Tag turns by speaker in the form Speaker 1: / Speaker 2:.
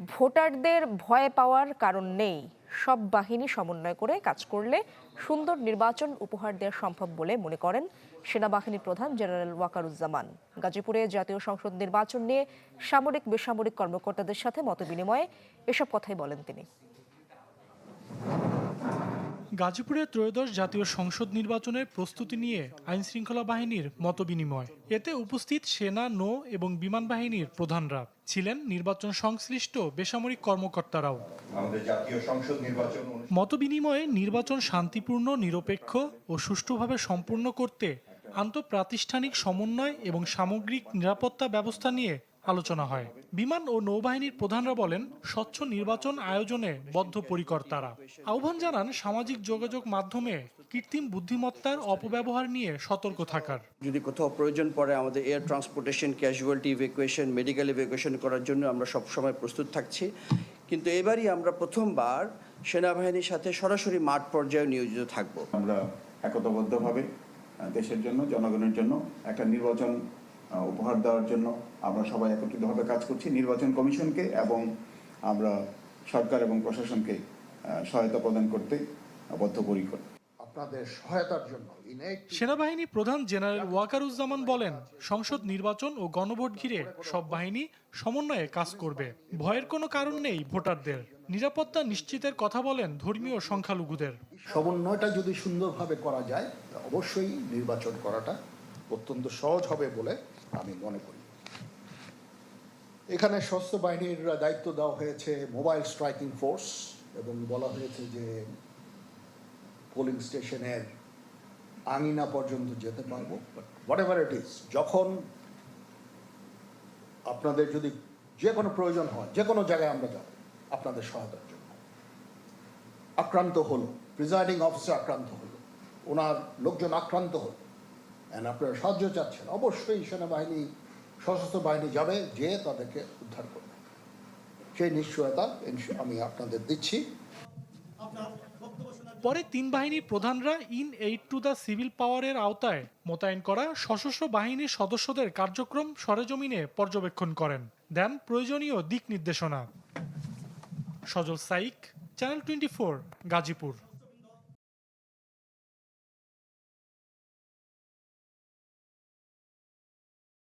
Speaker 1: ভোটারদের ভয় পাওয়ার কারণ নেই, সব বাহিনী সমন্বয় করে কাজ করলে সুন্দর নির্বাচন উপহার দেওয়া সম্ভব বলে মনে করেন সেনাবাহিনী প্রধান জেনারেল ওয়াকারুজ্জামান। গাজীপুরে জাতীয় সংসদ নির্বাচন নিয়ে সামরিক বেসামরিক কর্মকর্তাদের সাথে মতবিনিময়ে এসব কথাই বলেন তিনি।
Speaker 2: গাজীপুরে ত্রয়োদশ জাতীয় সংসদ নির্বাচনের প্রস্তুতি নিয়ে আইনশৃঙ্খলা বাহিনীর মতবিনিময়। এতে উপস্থিত সেনা, নৌ এবং বিমান বাহিনীর প্রধানরা ছিলেন, নির্বাচন সংশ্লিষ্ট বেসামরিক কর্মকর্তারাও। মতবিনিময়ে নির্বাচন শান্তিপূর্ণ, নিরপেক্ষ ও সুষ্ঠুভাবে সম্পূর্ণ করতে আন্তঃপ্রাতিষ্ঠানিক সমন্বয় এবং সামগ্রিক নিরাপত্তা ব্যবস্থা নিয়ে আলোচনা হয়। বিমান ও নৌবাহিনীর প্রধানরা বলেন, স্বচ্ছ নির্বাচন আয়োজনে বদ্ধপরিকর তারা। আহ্বান জানান সামাজিক যোগাযোগ মাধ্যমে কৃত্রিম বুদ্ধিমত্তার অপব্যবহার নিয়ে সতর্ক থাকার।
Speaker 3: যদি কোথাও প্রয়োজন পড়ে আমাদের air transportation, casualty evacuation, medical evacuation করার জন্য আমরা সবসময় প্রস্তুত থাকছি। কিন্তু এবারই আমরা প্রথমবার সেনাবাহিনীর সাথে সরাসরি মাঠ পর্যায়ে নিয়োজিত থাকব।
Speaker 4: আমরা একতাবদ্ধভাবে দেশের জন্য, জনগণের জন্য একটা নির্বাচন উপহার দেওয়ার জন্য আমরা সবাই একত্রিতভাবে কাজ করছি। নির্বাচন কমিশনকে এবং আমরা সরকার এবং প্রশাসনকে সহায়তা প্রদান করতে বদ্ধপরিকর।
Speaker 5: আপনাদের সহায়তার জন্য
Speaker 2: সেনাবাহিনী প্রধান জেনারেল ওয়াকারুজ্জামান বলেন, সংসদ নির্বাচন ও গণভোট ঘিরে সব বাহিনী সমন্বয়ে কাজ করবে। ভয়ের কোনো কারণ নেই ভোটারদের। নিরাপত্তা নিশ্চিতের কথা বলেন ধর্মীয় সংখ্যালঘুদের।
Speaker 5: সমন্বয়টা যদি সুন্দরভাবে করা যায়, অবশ্যই নির্বাচন করাটা অত্যন্ত সহজ হবে বলে আমি মনে করি। এখানে সশস্ত্র বাহিনীর দায়িত্ব দেওয়া হয়েছে মোবাইল স্ট্রাইকিং ফোর্স, এবং বলা হয়েছে যে পোলিং স্টেশনের আঙিনা পর্যন্ত যেতে পারবো। But what ever it is, যখন আপনাদের যদি যে কোনো প্রয়োজন হয়, যে কোনো জায়গায় আমরা যাব আপনাদের সহায়তার জন্য। আক্রান্ত হলো, প্রিজাইডিং অফিসার আক্রান্ত হলো, ওনার লোকজন আক্রান্ত হলো, অ্যান্ড আপনারা সাহায্য চাচ্ছেন, অবশ্যই সেনাবাহিনী, সশস্ত্র বাহিনী যাবে, যে তাদেরকে উদ্ধার করবে। সেই নিশ্চয়তা আমি আপনাদের দিচ্ছি।
Speaker 2: পরে তিন বাহিনীর প্রধানরা in aid to the civil পাওয়ারের আওতায় মোতায়েন করা সশস্ত্র বাহিনীর সদস্যদের কার্যক্রম সরেজমিনে পর্যবেক্ষণ করেন, দেন প্রয়োজনীয় দিক নির্দেশনা। সজল সাইক, চ্যানেল 24, গাজীপুর।